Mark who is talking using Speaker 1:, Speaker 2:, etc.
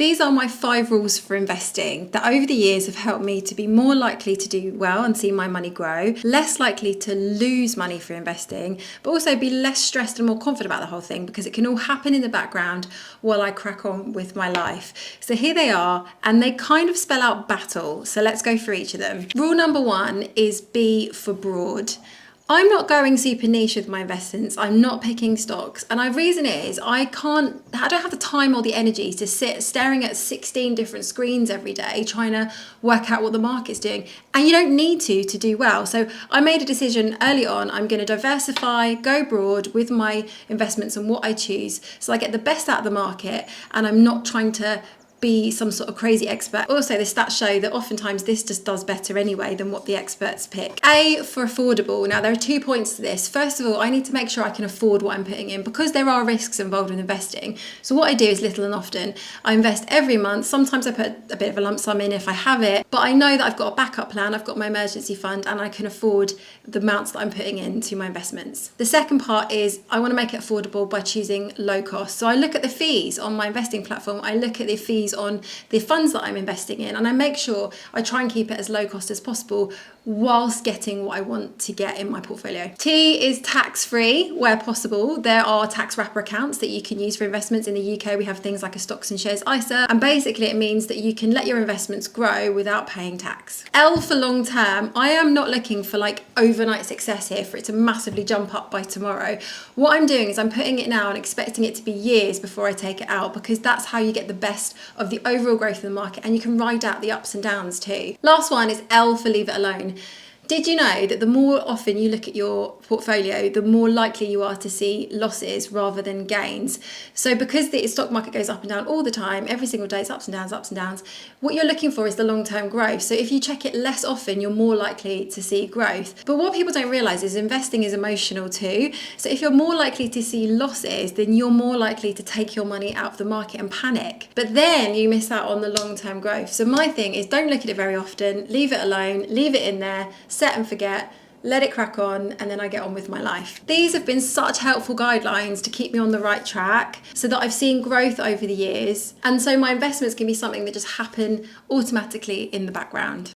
Speaker 1: These are my 5 rules for investing that over the years have helped me to be more likely to do well and see my money grow, less likely to lose money for investing, but also be less stressed and more confident about the whole thing because it can all happen in the background while I crack on with my life. So here they are, and they kind of spell out battle. So let's go through each of them. Rule number 1 is B for broad. I'm not going super niche with my investments. I'm not picking stocks. And the reason is I don't have the time or the energy to sit staring at 16 different screens every day trying to work out what the market's doing. And you don't need to do well. So I made a decision early on. I'm going to diversify, go broad with my investments and what I choose. So I get the best out of the market and I'm not trying to be some sort of crazy expert. Also, the stats show that oftentimes this just does better anyway than what the experts pick. A for affordable. Now, there are 2 points to this. First of all, I need to make sure I can afford what I'm putting in because there are risks involved in investing. So what I do is little and often. I invest every month. Sometimes I put a bit of a lump sum in if I have it, but I know that I've got a backup plan, I've got my emergency fund, and I can afford the amounts that I'm putting into my investments. The second part is I want to make it affordable by choosing low cost. So I look at the fees on my investing platform. I look at the fees on the funds that I'm investing in, and I make sure I try and keep it as low cost as possible whilst getting what I want to get in my portfolio. T is tax free where possible. There are tax wrapper accounts that you can use for investments. In the UK, we have things like a stocks and shares ISA, and basically it means that you can let your investments grow without paying tax. L for long term. I am not looking for like overnight success here for it to massively jump up by tomorrow. What I'm doing is I'm putting it now and expecting it to be years before I take it out because that's how you get the best of the overall growth of the market, and you can ride out the ups and downs too. Last one is L for leave it alone. Did you know that the more often you look at your portfolio, the more likely you are to see losses rather than gains? So because the stock market goes up and down all the time, every single day it's ups and downs, what you're looking for is the long-term growth. So if you check it less often, you're more likely to see growth. But what people don't realize is investing is emotional too. So if you're more likely to see losses, then you're more likely to take your money out of the market and panic. But then you miss out on the long-term growth. So my thing is don't look at it very often, leave it alone, leave it in there, set and forget, let it crack on, and then I get on with my life. These have been such helpful guidelines to keep me on the right track so that I've seen growth over the years. And so my investments can be something that just happen automatically in the background.